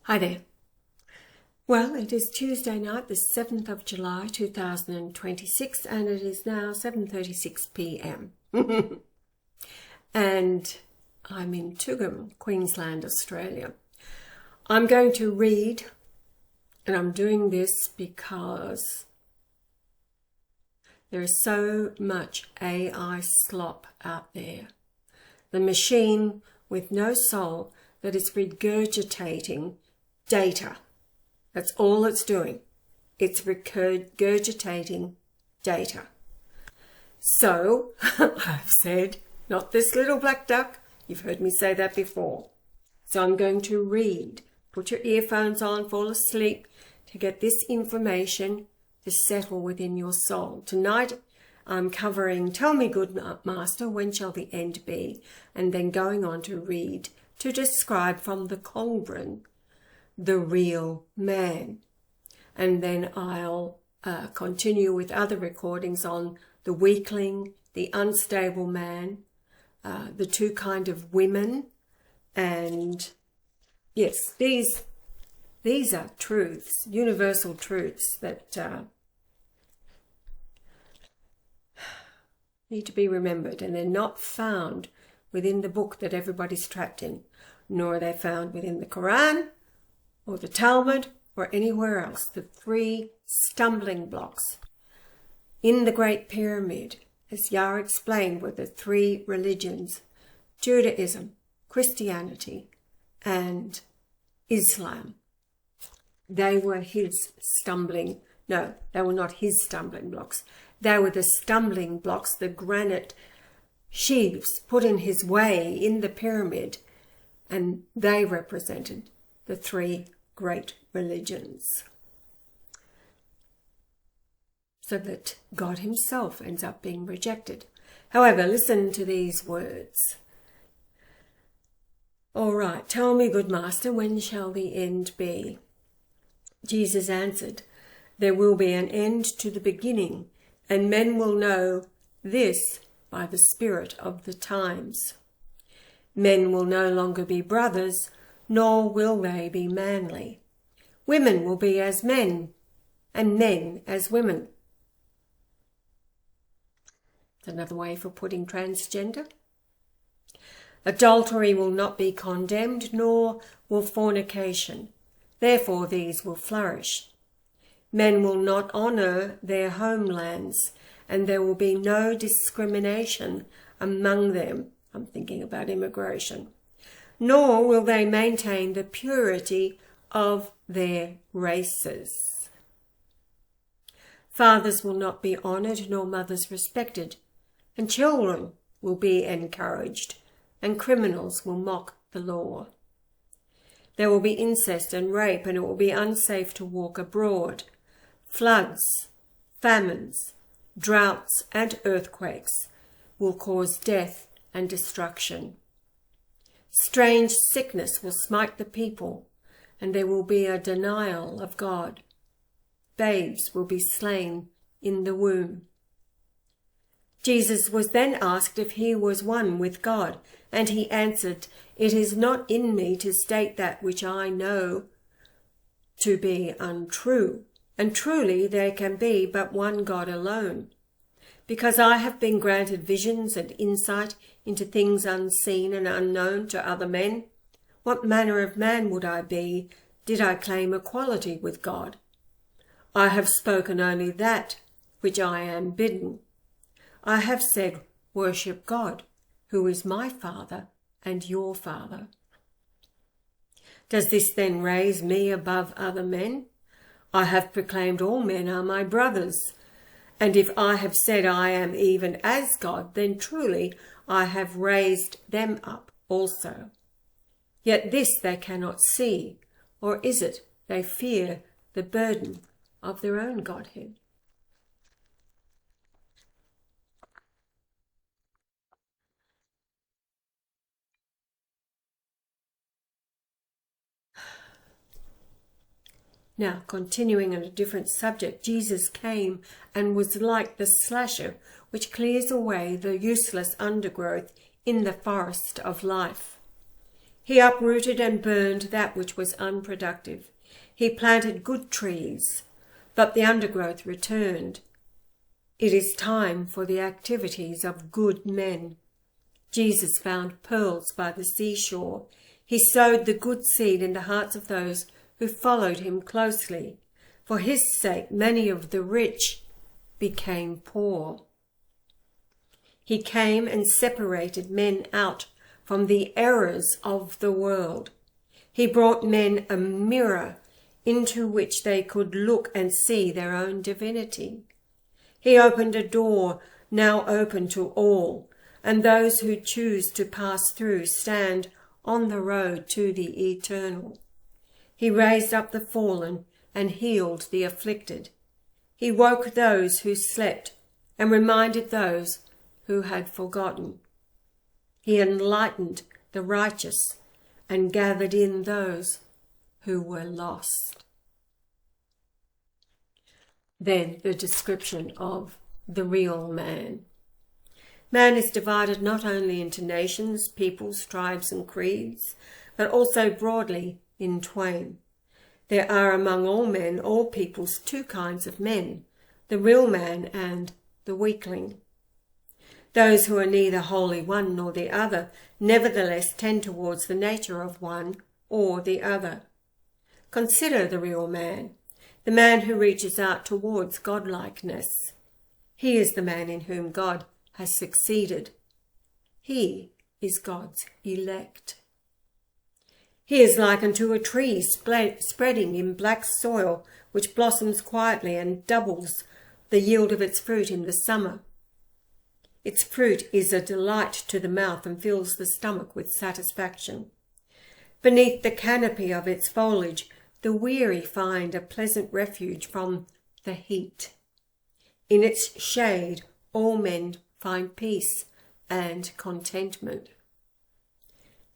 Hi there. Well, it is Tuesday night, the 7th of July 2026, and it is now 7:36 p.m. And I'm in Toogoom, Queensland, Australia. I'm going to read, and I'm doing this because there is so much AI slop out there. The machine with no soul that is regurgitating data. That's all it's doing. It's regurgitating data. So, I've said, not this little black duck. You've heard me say that before. So I'm going to read. Put your earphones on, fall asleep to get this information to settle within your soul. Tonight, I'm covering Tell Me Good Master, When Shall the End Be? And then going on to read, to describe from the Concordance, the real man. And then I'll continue with other recordings on the weakling, the unstable man, the two kind of women, and yes, these are truths, universal truths that need to be remembered, and they're not found within the book that everybody's trapped in, nor are they found within the Quran or the Talmud, or anywhere else. The three stumbling blocks in the Great Pyramid, as Yah explained, were the three religions: Judaism, Christianity, and Islam. They were his stumbling, no, they were not his stumbling blocks. They were the stumbling blocks, the granite sheaves put in his way in the pyramid, and they represented the three great religions, so that God himself ends up being rejected. However, listen to these words. All right, tell me, good master, when shall the end be? Jesus answered, there will be an end to the beginning, and men will know this by the spirit of the times. Men will no longer be brothers, nor will they be manly. Women will be as men, and men as women. It's another way for putting transgender. Adultery will not be condemned, nor will fornication. Therefore these will flourish. Men will not honour their homelands, and there will be no discrimination among them. I'm thinking about immigration. Nor will they maintain the purity of their races. Fathers will not be honoured, nor mothers respected, and children will be encouraged, and criminals will mock the law. There will be incest and rape, and it will be unsafe to walk abroad. Floods, famines, droughts, and earthquakes will cause death and destruction. Strange sickness will smite the people, and there will be a denial of God. Babes will be slain in the womb. Jesus was then asked if he was one with God, and he answered, it is not in me to state that which I know to be untrue, and truly there can be but one God alone. Because I have been granted visions and insight into things unseen and unknown to other men, what manner of man would I be did I claim equality with God? I have spoken only that which I am bidden. I have said, worship God, who is my Father and your Father. Does this then raise me above other men? I have proclaimed all men are my brothers. And if I have said I am even as God, then truly I have raised them up also. Yet this they cannot see, or is it they fear the burden of their own Godhead? Now, continuing on a different subject, Jesus came and was like the slasher which clears away the useless undergrowth in the forest of life. He uprooted and burned that which was unproductive. He planted good trees, but the undergrowth returned. It is time for the activities of good men. Jesus found pearls by the seashore. He sowed the good seed in the hearts of those who followed him closely. For his sake, many of the rich became poor. He came and separated men out from the errors of the world. He brought men a mirror into which they could look and see their own divinity. He opened a door now open to all, and those who choose to pass through stand on the road to the eternal. He raised up the fallen and healed the afflicted. He woke those who slept and reminded those who had forgotten. He enlightened the righteous and gathered in those who were lost. Then the description of the real man. Man is divided not only into nations, peoples, tribes and creeds, but also broadly in twain. There are among all men, all peoples, two kinds of men, the real man and the weakling. Those who are neither wholly one nor the other nevertheless tend towards the nature of one or the other. Consider the real man, the man who reaches out towards godlikeness. He is the man in whom God has succeeded. He is God's elect. He is like unto a tree spreading in black soil, which blossoms quietly and doubles the yield of its fruit in the summer. Its fruit is a delight to the mouth and fills the stomach with satisfaction. Beneath the canopy of its foliage, the weary find a pleasant refuge from the heat. In its shade, all men find peace and contentment.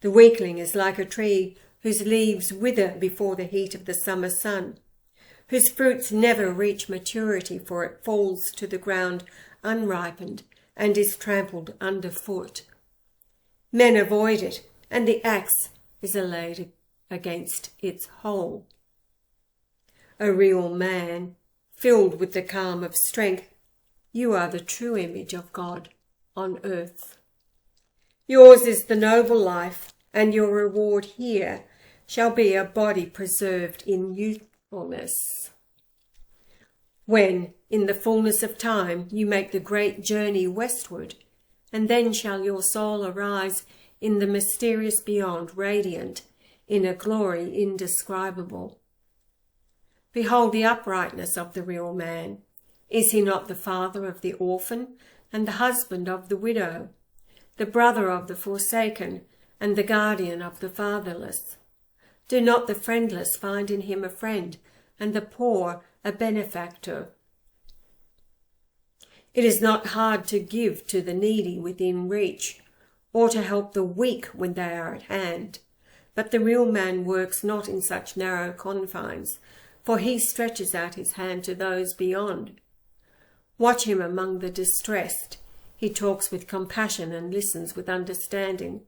The weakling is like a tree whose leaves wither before the heat of the summer sun, whose fruits never reach maturity, for it falls to the ground unripened and is trampled underfoot. Men avoid it, and the axe is laid against its hole. A real man, filled with the calm of strength, you are the true image of God on earth. Yours is the noble life, and your reward here shall be a body preserved in youthfulness. When, in the fullness of time, you make the great journey westward, and then shall your soul arise in the mysterious beyond, radiant in a glory indescribable. Behold the uprightness of the real man. Is he not the father of the orphan and the husband of the widow, the brother of the forsaken and the guardian of the fatherless? Do not the friendless find in him a friend, and the poor a benefactor? It is not hard to give to the needy within reach, or to help the weak when they are at hand. But the real man works not in such narrow confines, for he stretches out his hand to those beyond. Watch him among the distressed. He talks with compassion and listens with understanding.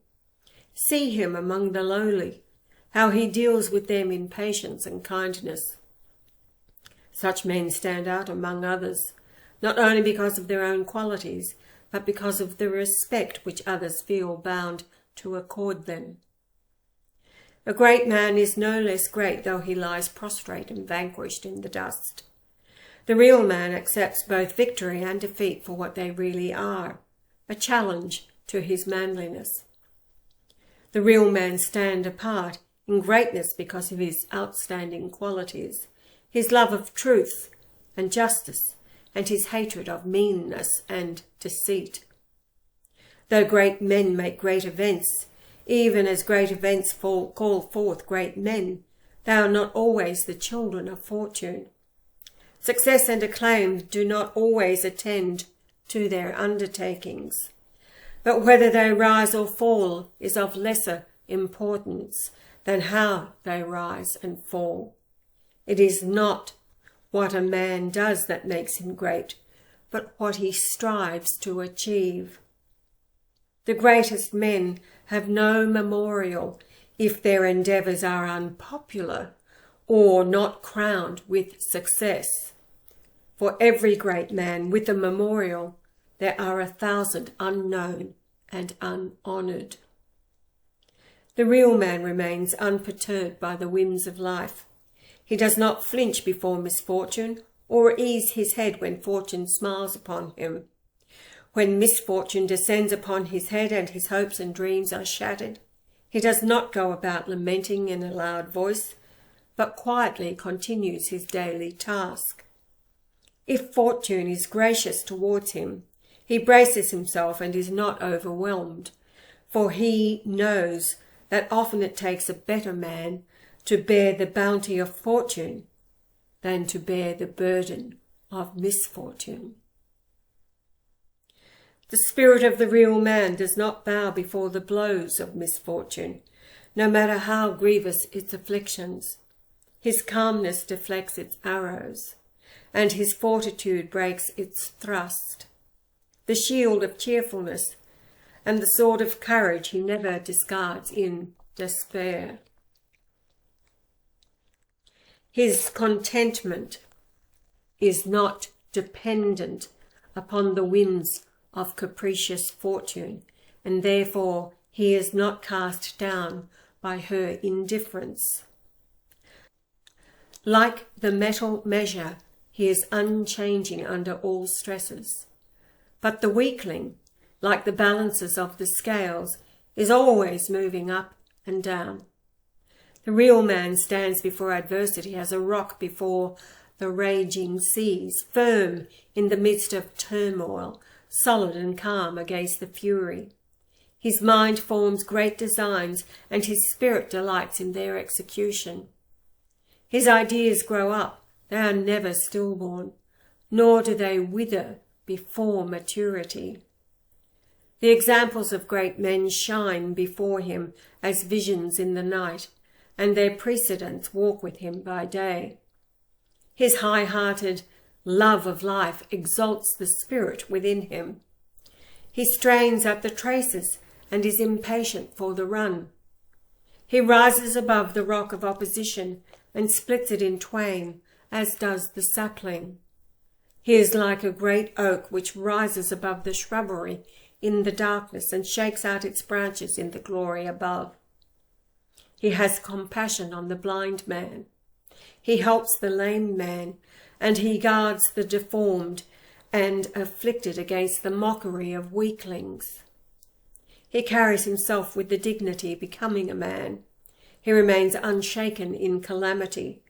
See him among the lowly, how he deals with them in patience and kindness. Such men stand out among others, not only because of their own qualities, but because of the respect which others feel bound to accord them. A great man is no less great though he lies prostrate and vanquished in the dust. The real man accepts both victory and defeat for what they really are, a challenge to his manliness. The real man stands apart in greatness because of his outstanding qualities, his love of truth and justice, and his hatred of meanness and deceit. Though great men make great events, even as great events call forth great men, they are not always the children of fortune. Success and acclaim do not always attend to their undertakings, but whether they rise or fall is of lesser importance than how they rise and fall. It is not what a man does that makes him great, but what he strives to achieve. The greatest men have no memorial if their endeavours are unpopular or not crowned with success. For every great man with a memorial, there are 1,000 unknown and unhonoured. The real man remains unperturbed by the whims of life. He does not flinch before misfortune or ease his head when fortune smiles upon him. When misfortune descends upon his head and his hopes and dreams are shattered, he does not go about lamenting in a loud voice, but quietly continues his daily task. If fortune is gracious towards him, he braces himself and is not overwhelmed, for he knows that often it takes a better man to bear the bounty of fortune than to bear the burden of misfortune. The spirit of the real man does not bow before the blows of misfortune, no matter how grievous its afflictions. His calmness deflects its arrows, and his fortitude breaks its thrust. The shield of cheerfulness and the sword of courage he never discards in despair. His contentment is not dependent upon the whims of capricious fortune, and therefore he is not cast down by her indifference. Like the metal measure, he is unchanging under all stresses. But the weakling, like the balances of the scales, is always moving up and down. The real man stands before adversity as a rock before the raging seas, firm in the midst of turmoil, solid and calm against the fury. His mind forms great designs, and his spirit delights in their execution. His ideas grow up, they are never stillborn, nor do they wither before maturity. The examples of great men shine before him as visions in the night, and their precedents walk with him by day. His high-hearted love of life exalts the spirit within him. He strains at the traces and is impatient for the run. He rises above the rock of opposition and splits it in twain, as does the sapling. He is like a great oak which rises above the shrubbery in the darkness and shakes out its branches in the glory above. He has compassion on the blind man. He helps the lame man, and he guards the deformed and afflicted against the mockery of weaklings. He carries himself with the dignity becoming a man. He remains unshaken in calamity.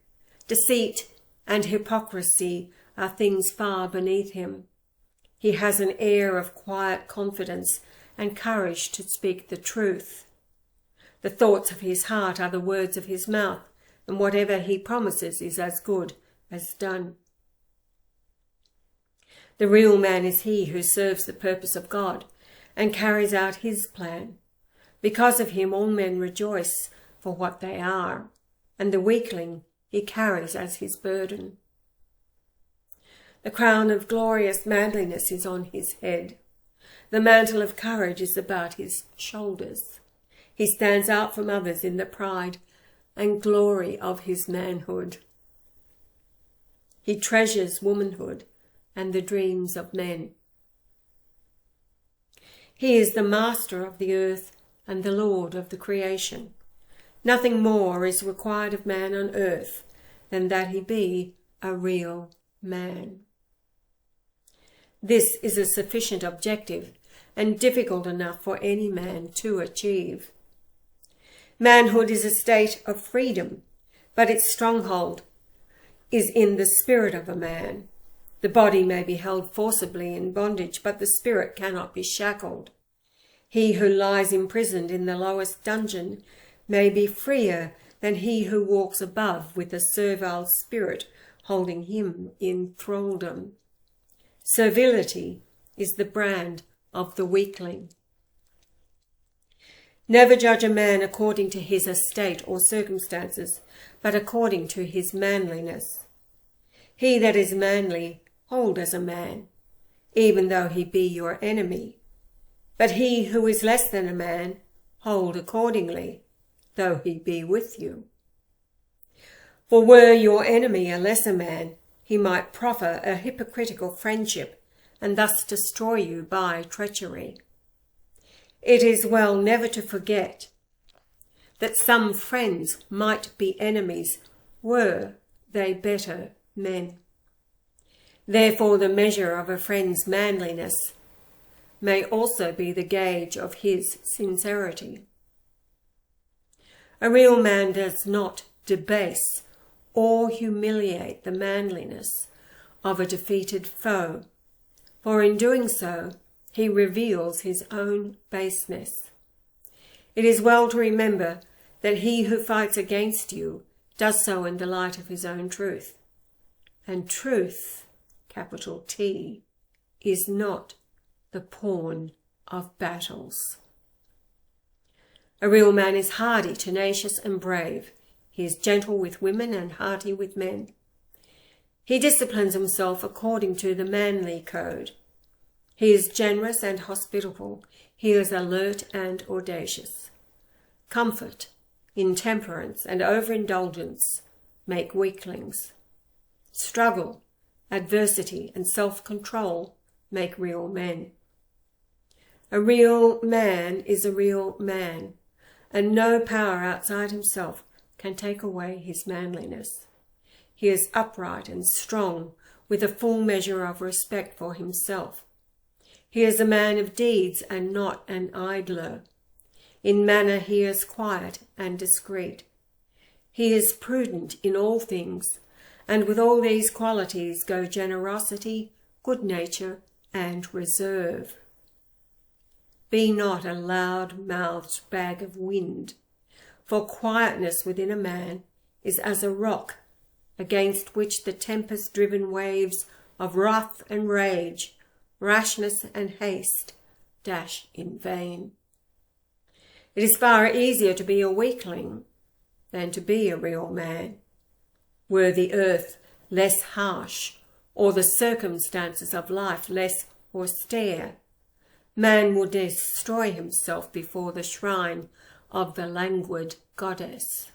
Deceit and hypocrisy are things far beneath him. He has an air of quiet confidence and courage to speak the truth. The thoughts of his heart are the words of his mouth, and whatever he promises is as good as done. The real man is he who serves the purpose of God and carries out his plan. Because of him all men rejoice for what they are, and the weakling he carries as his burden. The crown of glorious manliness is on his head. The mantle of courage is about his shoulders. He stands out from others in the pride and glory of his manhood. He treasures womanhood and the dreams of men. He is the master of the earth and the Lord of the creation. Nothing more is required of man on earth than that he be a real man. This is a sufficient objective and difficult enough for any man to achieve. Manhood is a state of freedom, but its stronghold is in the spirit of a man. The body may be held forcibly in bondage, but the spirit cannot be shackled. He who lies imprisoned in the lowest dungeon may be freer than he who walks above with a servile spirit holding him in thraldom. Servility is the brand of the weakling. Never judge a man according to his estate or circumstances, but according to his manliness. He that is manly, hold as a man, even though he be your enemy. But he who is less than a man, hold accordingly, though he be with you. For were your enemy a lesser man, he might proffer a hypocritical friendship, and thus destroy you by treachery. It is well never to forget that some friends might be enemies, were they better men. Therefore the measure of a friend's manliness may also be the gauge of his sincerity. A real man does not debase or humiliate the manliness of a defeated foe, for in doing so he reveals his own baseness. It is well to remember that he who fights against you does so in the light of his own truth. And truth, capital T, is not the pawn of battles. A real man is hardy, tenacious, and brave. He is gentle with women and hearty with men. He disciplines himself according to the manly code. He is generous and hospitable. He is alert and audacious. Comfort, intemperance, and overindulgence make weaklings. Struggle, adversity, and self-control make real men. A real man is a real man, and no power outside himself can take away his manliness. He is upright and strong, with a full measure of respect for himself. He is a man of deeds and not an idler. In manner he is quiet and discreet. He is prudent in all things, and with all these qualities go generosity, good nature, and reserve. Be not a loud-mouthed bag of wind, for quietness within a man is as a rock against which the tempest-driven waves of wrath and rage, rashness and haste dash in vain. It is far easier to be a weakling than to be a real man. Were the earth less harsh, or the circumstances of life less austere, man would destroy himself before the shrine of the languid goddess.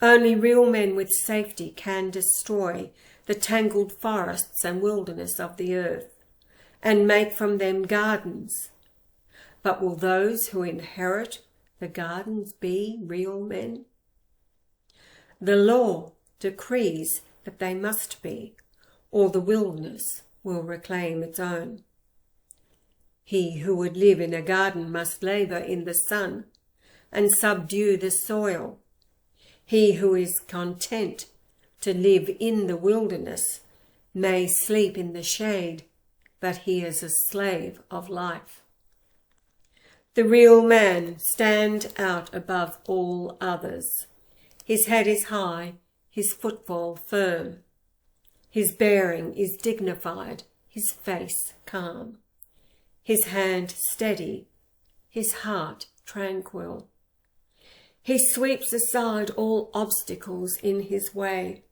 Only real men with safety can destroy the tangled forests and wilderness of the earth, and make from them gardens. But will those who inherit the gardens be real men? The law decrees that they must be, or the wilderness will reclaim its own. He who would live in a garden must labour in the sun and subdue the soil. He who is content to live in the wilderness may sleep in the shade, but he is a slave of life. The real man stands out above all others. His head is high, his footfall firm. His bearing is dignified, his face calm. His hand steady, his heart tranquil. He sweeps aside all obstacles in his way.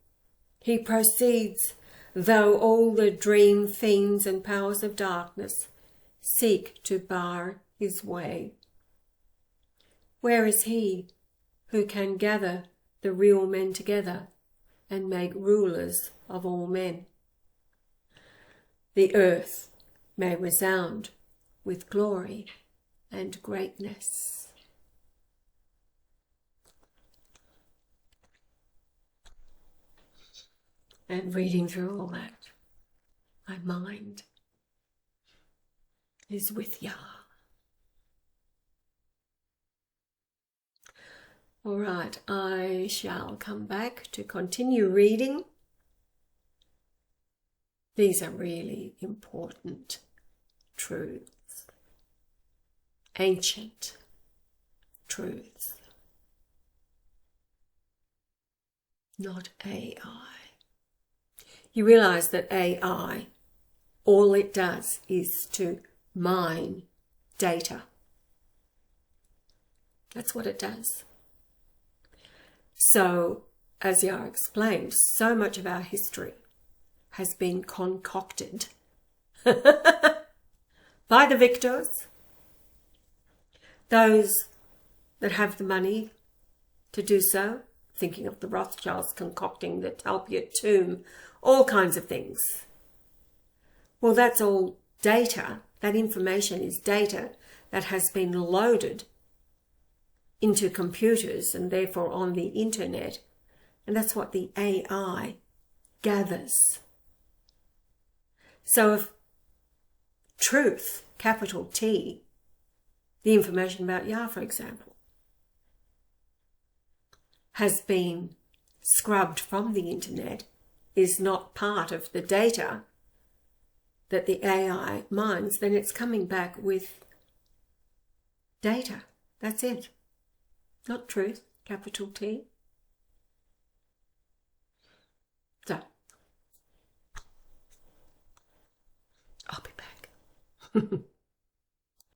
He proceeds, though all the dream fiends and powers of darkness seek to bar his way. Where is he who can gather the real men together and make rulers of all men? The earth may resound with glory and greatness. And reading through all that, my mind is with Yah. All right, I shall come back to continue reading. These are really important truths, ancient truths, not AI. You realize that AI, all it does is to mine data. That's what it does. So, as Yah explained, so much of our history has been concocted by the victors, those that have the money to do so. Thinking of the Rothschilds concocting the Talpiot tomb, all kinds of things. Well, that's all data. That information is data that has been loaded into computers and therefore on the internet. And that's what the AI gathers. So if truth, capital T, the information about Yah, for example, has been scrubbed from the internet, is not part of the data that the AI mines, then it's coming back with data. That's it. Not truth, capital T. So, I'll be back.